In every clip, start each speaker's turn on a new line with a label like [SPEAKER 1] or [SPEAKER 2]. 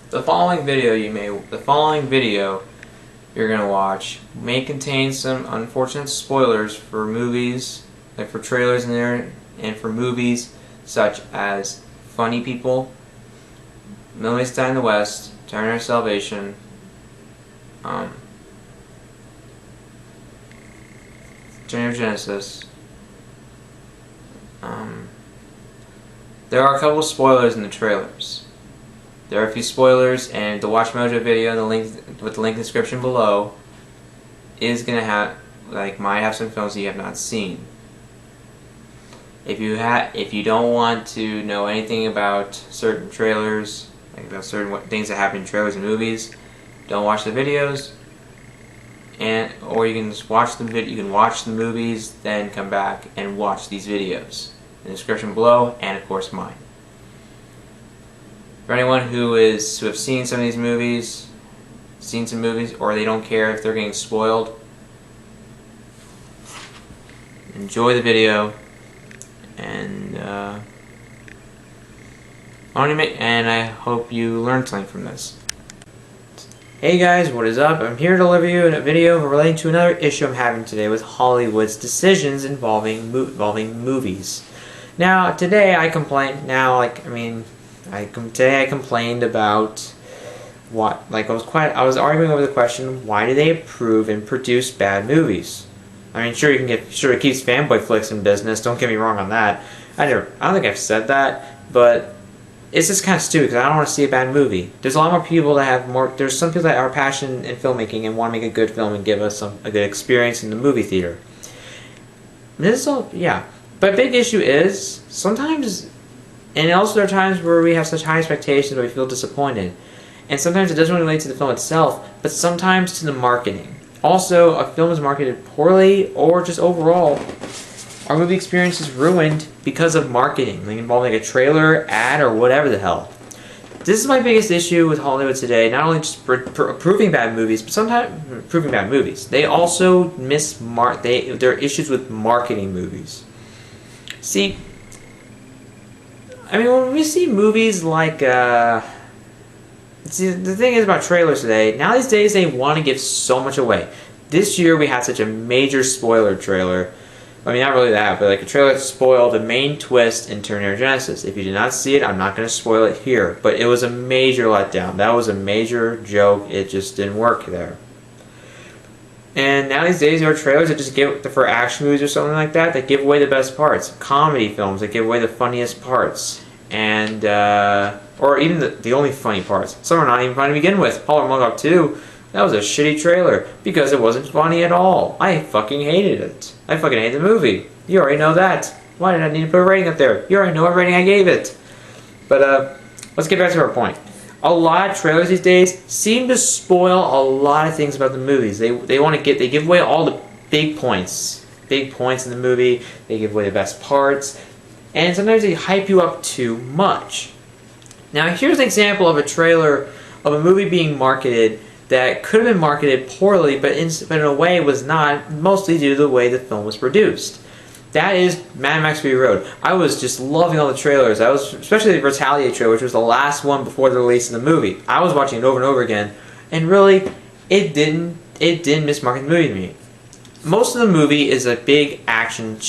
[SPEAKER 1] The following video you're gonna watch may contain some unfortunate spoilers for movies, like for trailers in there, and for movies such as Funny People, Million Die in the West, Turner of Salvation, Journey of Genesis. There are a couple spoilers in the trailers. There are a few spoilers, and the Watch Mojo video, the link with the link in the description below, is gonna have might have some films that you have not seen. If you don't want to know anything about certain trailers, like about certain things that happen in trailers and movies, don't watch the videos. Or you can just watch the video. You can watch the movies, then come back and watch these videos in the description below, and of course mine. For anyone who have seen some of these movies, or they don't care if they're getting spoiled, enjoy the video, and I hope you learned something from this. Hey guys, what is up? I'm here to deliver you a video relating to another issue I'm having today with Hollywood's decisions involving movies. Now, today I complained. Today I complained about what? I was arguing over the question: why do they approve and produce bad movies? I mean, sure it keeps fanboy flicks in business. Don't get me wrong on that. I don't think I've said that, but it's just kind of stupid because I don't want to see a bad movie. There's a lot more people that have more. There's some people that are passionate in filmmaking and want to make a good film and give us a good experience in the movie theater. This is all, yeah. But a big issue is sometimes, and also there are times where we have such high expectations that we feel disappointed, and sometimes it doesn't relate to the film itself, but sometimes to the marketing. Also, a film is marketed poorly, or just overall, our movie experience is ruined because of marketing, involving a trailer, ad, or whatever the hell. This is my biggest issue with Hollywood today. Not only just approving bad movies, but sometimes approving bad movies. They also there are issues with marketing movies. See, I mean, when we see movies like, see, the thing is about trailers today, now these days they want to give so much away. This year we had such a major spoiler trailer. I mean, not really that, but like a trailer that spoiled the main twist in Turner of Genesis. If you did not see it, I'm not going to spoil it here, but it was a major letdown. That was a major joke. It just didn't work there. And now these days there are trailers that just for action movies or something like that give away the best parts. Comedy films that give away the funniest parts. And, or even the only funny parts. Some are not even funny to begin with. Holler Mugog 2, that was a shitty trailer because it wasn't funny at all. I fucking hated it. I fucking hate the movie. You already know that. Why did I need to put a rating up there? You already know what rating I gave it. But, let's get back to our point. A lot of trailers these days seem to spoil a lot of things about the movies. They give away all the big points in the movie. They give away the best parts. And sometimes they hype you up too much. Now here's an example of a trailer of a movie being marketed that could have been marketed poorly, but in a way was not, mostly due to the way the film was produced. That is Mad Max Fury Road. I was just loving all the trailers. Especially the Retaliate trailer, which was the last one before the release of the movie. I was watching it over and over again, and really, it didn't mismarket the movie to me. Most of the movie is a big action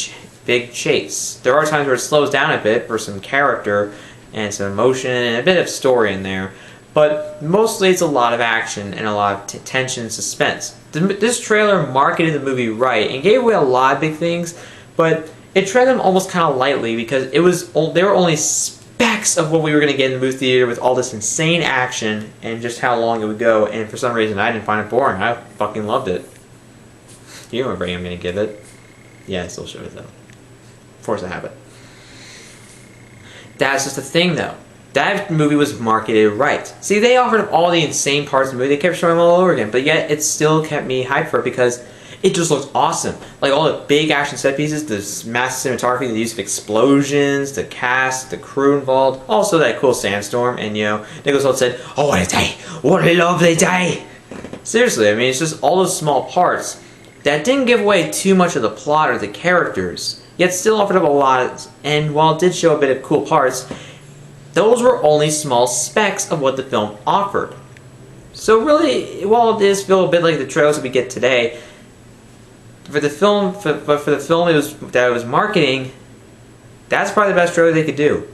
[SPEAKER 1] big chase. There are times where it slows down a bit for some character and some emotion and a bit of story in there, but mostly it's a lot of action and a lot of tension and suspense. This trailer marketed the movie right and gave away a lot of big things, but it treated them almost kind of lightly because they were only specks of what we were going to get in the movie theater with all this insane action and just how long it would go, and for some reason I didn't find it boring. I fucking loved it. You know what rating I'm going to give it. Yeah, I still show it though. Force of habit. That's just the thing though. That movie was marketed right. See, they offered up all the insane parts of the movie. They kept showing them all over again, but yet it still kept me hyped for it because it just looked awesome. Like all the big action set pieces, the massive cinematography, the use of explosions, the cast, the crew involved. Also that cool sandstorm, and Nicholas Hoult said, "Oh, what a day! What a lovely day!" Seriously, I mean, it's just all those small parts that didn't give away too much of the plot or the characters, yet still offered up a lot, and while it did show a bit of cool parts, those were only small specks of what the film offered. So really, while it does feel a bit like the trailers that we get today, for the film, but for the film that it was marketing, that's probably the best trailer they could do,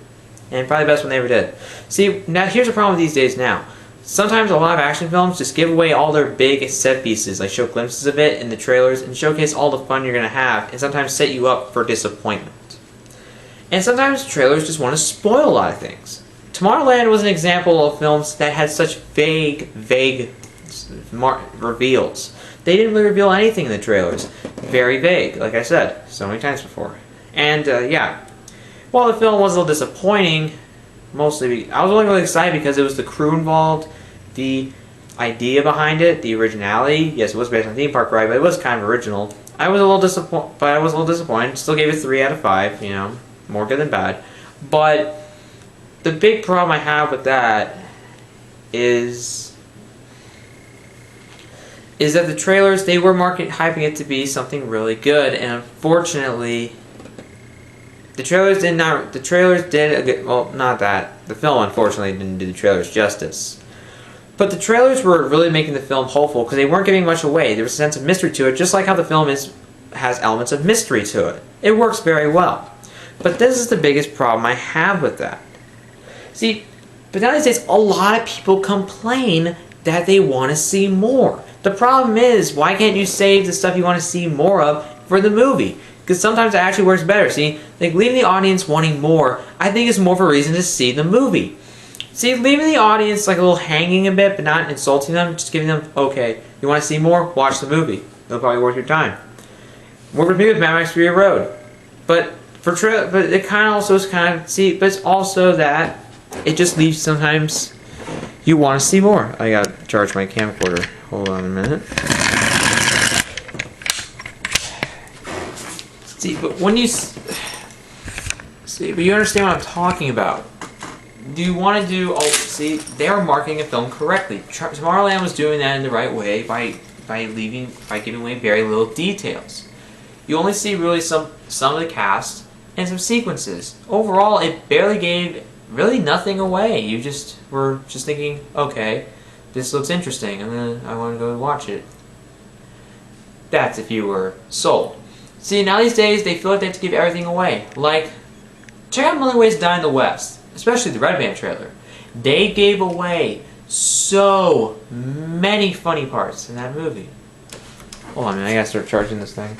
[SPEAKER 1] and probably the best one they ever did. See, now here's the problem with these days now. Sometimes a lot of action films just give away all their big set pieces, like show glimpses of it in the trailers and showcase all the fun you're going to have, and sometimes set you up for disappointment. And sometimes trailers just want to spoil a lot of things. Tomorrowland was an example of films that had such vague reveals. They didn't really reveal anything in the trailers. Very vague, like I said so many times before. And yeah, while the film was a little disappointing, mostly I was only really excited because it was the crew involved, the idea behind it, the originality. Yes, it was based on a theme park ride, but it was kind of original. I was a little disappointed. Still gave it 3 out of 5. You know, more good than bad. But the big problem I have with that is that the trailers, they were hyping it to be something really good, and unfortunately, the trailers did a good, well, not that. The film, unfortunately, didn't do the trailers justice. But the trailers were really making the film hopeful because they weren't giving much away. There was a sense of mystery to it, just like how the film has elements of mystery to it. It works very well. But this is the biggest problem I have with that. See, but nowadays, a lot of people complain that they want to see more. The problem is, why can't you save the stuff you want to see more of for the movie? Because sometimes it actually works better. See, like leaving the audience wanting more, I think is more of a reason to see the movie. See, leaving the audience like a little hanging a bit, but not insulting them, just giving them, okay, you want to see more? Watch the movie. It'll probably worth your time. Work with me with Mad Max Fury Road. But it kind of also is but it's also that it just leaves sometimes you want to see more. I gotta charge my camcorder. Hold on a minute. See, but when you but you understand what I'm talking about. Do you want to do? Oh, see, they are marketing a film correctly. Tomorrowland was doing that in the right way by giving away very little details. You only see really some of the cast and some sequences. Overall, it barely gave really nothing away. You just were just thinking, okay, this looks interesting, and then I want to go watch it. That's if you were sold. See, now these days they feel like they have to give everything away. Like, check out Million Ways to Die in the West, especially the Red Band trailer. They gave away so many funny parts in that movie. Hold on, man, I gotta start charging this thing.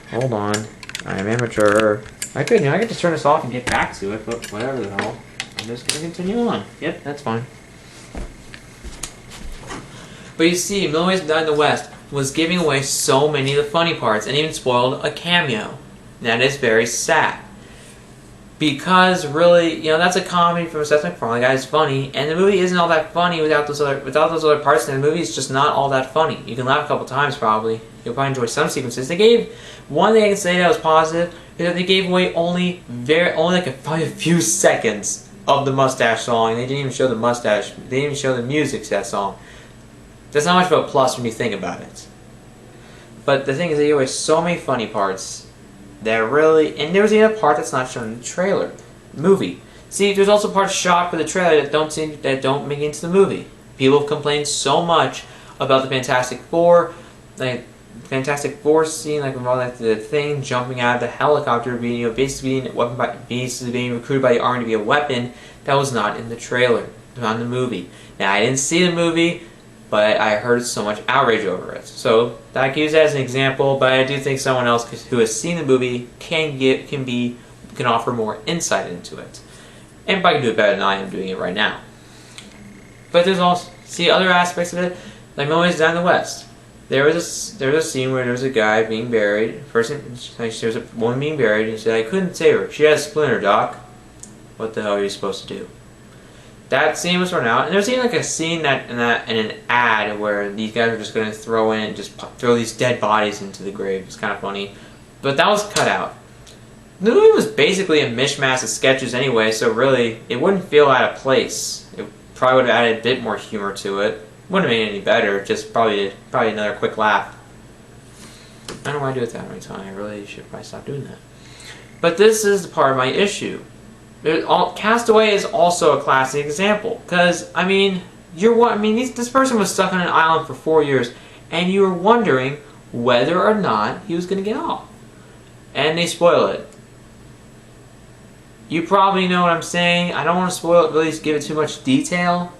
[SPEAKER 1] Hold on, I'm amateur. I could just turn this off and get back to it, but whatever the hell. I'm just gonna continue on. Yep, that's fine. But you see, Million Ways to Die in the West was giving away so many of the funny parts and even spoiled a cameo. That is very sad. Because really, you know, that's a comedy from Seth MacFarlane. The guy's funny, and the movie isn't all that funny without those other parts. And the movie is just not all that funny. You can laugh a couple times probably. You'll probably enjoy some sequences. They gave one thing I can say that was positive is that they gave away only probably a few seconds of the mustache song. They didn't even show the mustache. They didn't even show the music to that song. That's not much of a plus when you think about it. But the thing is, they gave away so many funny parts. And there was even a part that's not shown in the movie. See, there's also parts shot for the trailer that don't make it into the movie. People have complained so much about the Fantastic Four, like Fantastic Four scene, like the Thing jumping out of the helicopter, basically being recruited by the army to be a weapon. That was not in the trailer, not in the movie. Now I didn't see the movie, but I heard so much outrage over it. So I can use that as an example, but I do think someone else who has seen the movie can offer more insight into it. And probably can do it better than I am doing it right now. But there's also other aspects of it, like Million Ways to Die in the West. There was a scene where there was a guy being buried. There was a woman being buried, and he said, "I couldn't save her. She had a splinter, Doc." What the hell are you supposed to do? That scene was thrown out, and there was even like a scene in an ad where these guys were just going to throw these dead bodies into the grave. It's kind of funny, but that was cut out. The movie was basically a mishmash of sketches anyway, so really it wouldn't feel out of place. It probably would have added a bit more humor to it. Wouldn't have made it any better. Just probably another quick laugh. I don't know why I do it that many times. I really should probably stop doing that. But this is the part of my issue. Castaway is also a classic example, because this person was stuck on an island for 4 years, and you were wondering whether or not he was going to get off, and they spoil it. You probably know what I'm saying. I don't want to spoil it, really give it too much detail,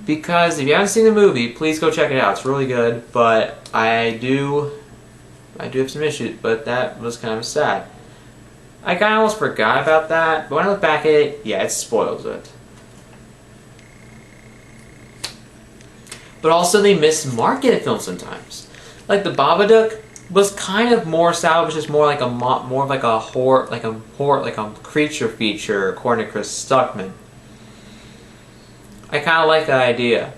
[SPEAKER 1] because if you haven't seen the movie, please go check it out. It's really good, but I do have some issues, but that was kind of sad. I kind of almost forgot about that, but when I look back at it, yeah, it spoils it. But also, they mismarket film sometimes. Like the Babadook was kind of more salvaged as more of like a horror, creature feature, according to Chris Stuckman. I kind of like that idea.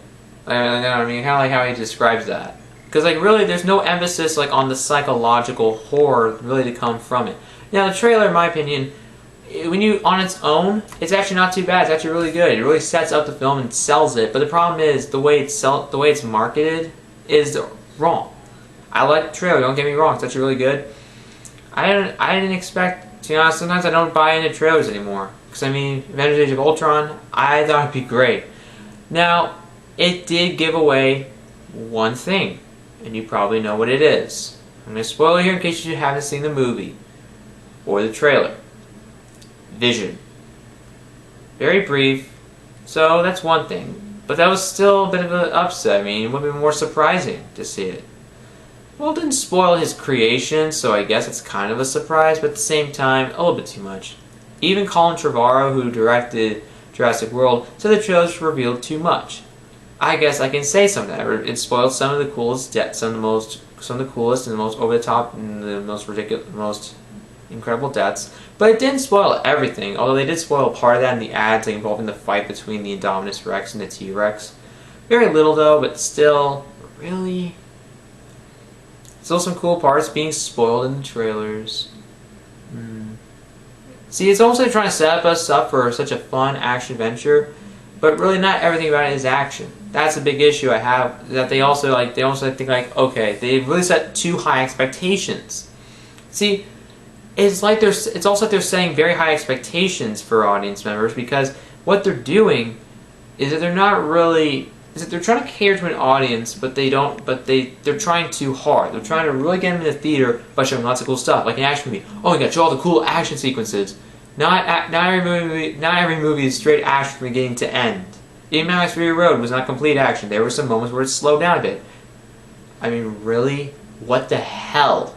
[SPEAKER 1] I kind of like how he describes that, because like really, there's no emphasis like on the psychological horror really to come from it. Now, the trailer, in my opinion, on its own, it's actually not too bad. It's actually really good. It really sets up the film and sells it. But the problem is the way it's marketed is wrong. I like the trailer. Don't get me wrong. It's actually really good. I didn't expect. To be honest, sometimes I don't buy into trailers anymore. Because Avengers: Age of Ultron, I thought it'd be great. Now, it did give away one thing, and you probably know what it is. I'm going to spoil it here in case you haven't seen the movie or the trailer. Vision. Very brief, so that's one thing. But that was still a bit of an upset. It would have been more surprising to see it. Well, it didn't spoil his creation, so I guess it's kind of a surprise, but at the same time, a little bit too much. Even Colin Trevorrow, who directed Jurassic World, said the trailer revealed too much. I guess I can say something. It spoiled some of the coolest, some of the coolest and the most over the top and the most ridiculous, most incredible deaths, but it didn't spoil everything, although they did spoil part of that in the ads involving the fight between the Indominus Rex and the T-Rex. Very little though, but still, really? Still some cool parts being spoiled in the trailers. See, it's almost like trying to set us up for such a fun action adventure, but really not everything about it is action. That's a big issue I have, that they also think like, okay, they really set too high expectations. See, it's also like they're setting very high expectations for audience members, because what they're doing is that they're trying to cater to an audience, but they're trying too hard. They're trying to really get them in the theater by showing lots of cool stuff, like an action movie. Oh, we got to show all the cool action sequences. Not every movie is straight action from beginning to end. Even Mad Max Fury Road was not complete action. There were some moments where it slowed down a bit. Really? What the hell?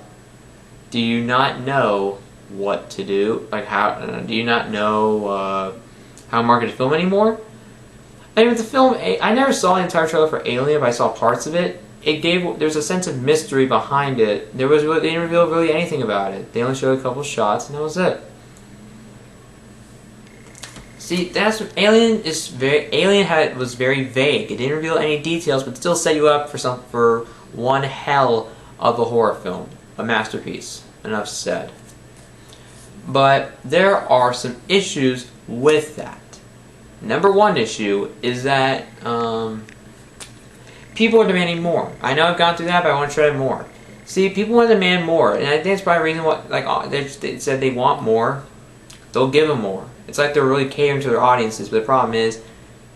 [SPEAKER 1] Do you not know what to do? Like do you not know how to market a film anymore? With the film, I never saw the entire trailer for Alien, but I saw parts of it. There's a sense of mystery behind it. They didn't reveal really anything about it. They only showed a couple shots, and that was it. See, Alien was very vague. It didn't reveal any details, but still set you up for one hell of a horror film, a masterpiece. Enough said. But there are some issues with that. Number one issue is that people are demanding more. I know I've gone through that, but I want to try more. See, people want to demand more, and I think it's probably a reason they said they want more. They'll give them more. It's like they're really catering to their audiences, but the problem is,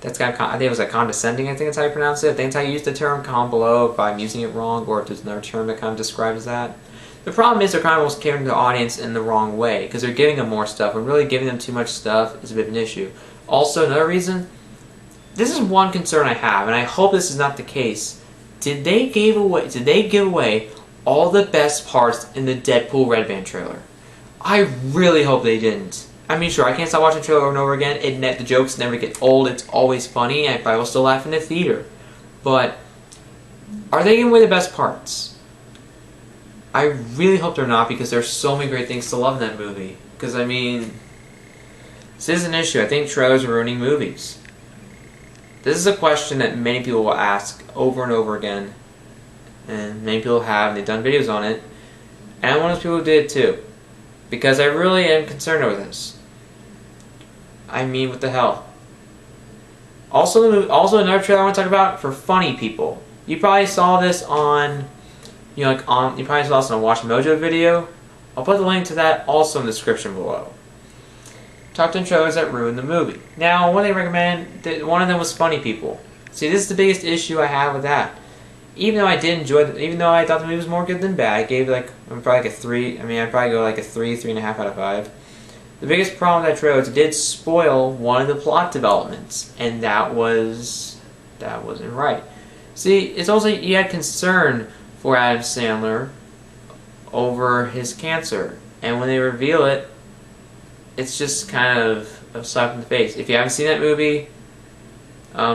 [SPEAKER 1] I think it was condescending, I think that's how you pronounce it. I think that's how you use the term. Comment below if I'm using it wrong, or if there's another term that kind of describes that. The problem is they're kind of almost catering to the audience in the wrong way, because they're giving them more stuff, and really giving them too much stuff is a bit of an issue. Also, another reason, this is one concern I have, and I hope this is not the case. Did they give away all the best parts in the Deadpool Red Band trailer? I really hope they didn't. Sure, I can't stop watching the trailer over and over again. The jokes never get old. It's always funny, and I will still laugh in the theater. But are they giving away the best parts? I really hope they're not, because there's so many great things to love in that movie. Because, this is an issue. I think trailers are ruining movies. This is a question that many people will ask over and over again. And many people have, and they've done videos on it. And I'm one of those people who did it too. Because I really am concerned over this. What the hell? Also another trailer I want to talk about for funny people. You probably saw this on, you probably saw this on a Watch Mojo video. I'll put the link to that also in the description below. top 10 trailers that ruined the movie. Now, what they recommend, one of them was Funny People. See, this is the biggest issue I have with that. Even though I did enjoy it, even though I thought the movie was more good than bad, I gave it like, probably like a 3. I mean, I'd probably go like a 3, 3.5 out of 5. The biggest problem with that trailer is it did spoil one of the plot developments, and that wasn't right. See, it's also, you had concern for Adam Sandler over his cancer, and when they reveal it, it's just kind of a slap in the face. If you haven't seen that movie,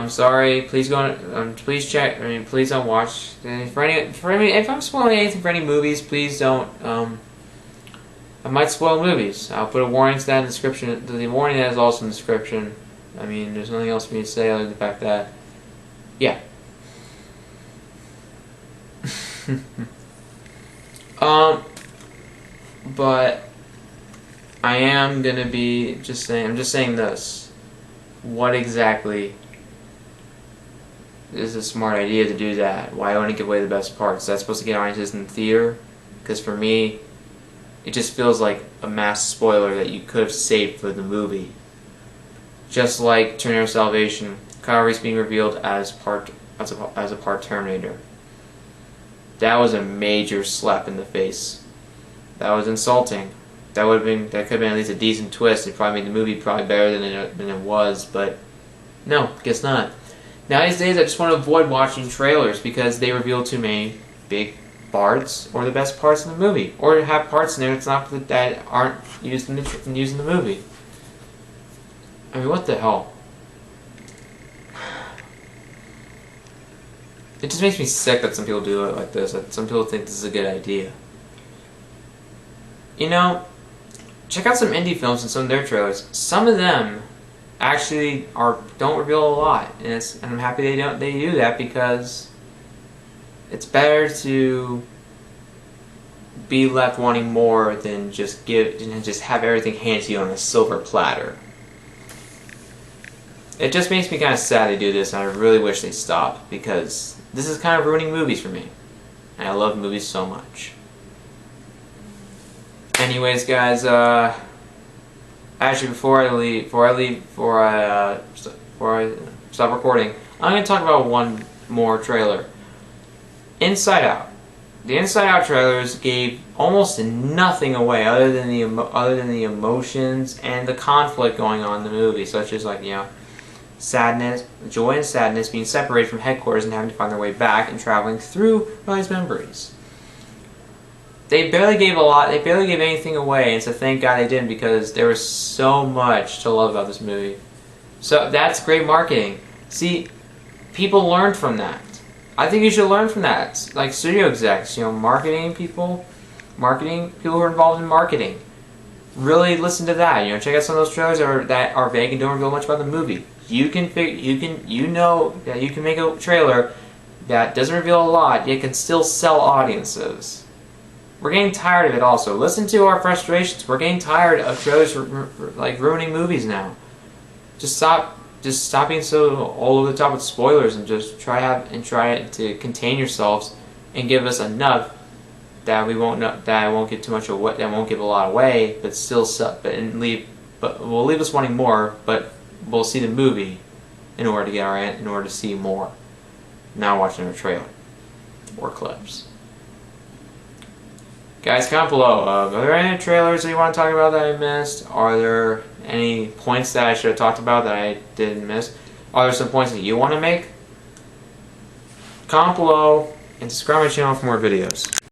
[SPEAKER 1] sorry. Please go on. Please check. I mean, please don't watch. If I'm spoiling anything for any movies, please don't. I might spoil movies. I'll put a warning to that in the description. The warning that is also in the description. I mean, there's nothing else for me to say other than the fact that, yeah. But I am gonna be just saying. I'm just saying this. What exactly is a smart idea to do that? Why only give away the best parts? That's supposed to get audiences in the theater? Because for me, it just feels like a mass spoiler that you could have saved for the movie. Just like Terminator Salvation, Kyle Reese being revealed as a part Terminator. That was a major slap in the face. That was insulting. That could have been at least a decent twist. It probably made the movie probably better than it was, but no, guess not. Nowadays, I just want to avoid watching trailers because they reveal too many big parts or the best parts in the movie, or have parts in there that aren't used in the movie. I mean, what the hell? It just makes me sick that some people do it like this. That some people think this is a good idea. You know, check out some indie films and some of their trailers. Some of them actually don't reveal a lot, and I'm happy they do that because it's better to be left wanting more than just have everything handed to you on a silver platter. It just makes me kind of sad they do this, and I really wish they stopped because this is kind of ruining movies for me, and I love movies so much. Anyways, guys, actually, before I stop recording, I'm going to talk about one more trailer. Inside Out. The Inside Out trailers gave almost nothing away other than the emotions and the conflict going on in the movie, such as sadness, joy and sadness, being separated from headquarters and having to find their way back and traveling through Riley's memories. They barely gave anything away, and so thank God they didn't because there was so much to love about this movie. So that's great marketing. See, people learned from that. I think you should learn from that. Like studio execs, marketing people who are involved in marketing. Really listen to that. Check out some of those trailers that are vague and don't reveal much about the movie. You know that you can make a trailer that doesn't reveal a lot, yet can still sell audiences. We're getting tired of it also. Listen to our frustrations. We're getting tired of trailers ruining movies now. Just stop being so all over the top with spoilers and just try to contain yourselves and give us enough that won't give too much away, that won't give a lot away, but still will leave us wanting more, but we'll see the movie in order to see more. Not watching a trailer or clips. Guys, comment below. Are there any trailers that you want to talk about that I missed? Are there any points that I should have talked about that I didn't miss? Are there some points that you want to make? Comment below and subscribe to my channel for more videos.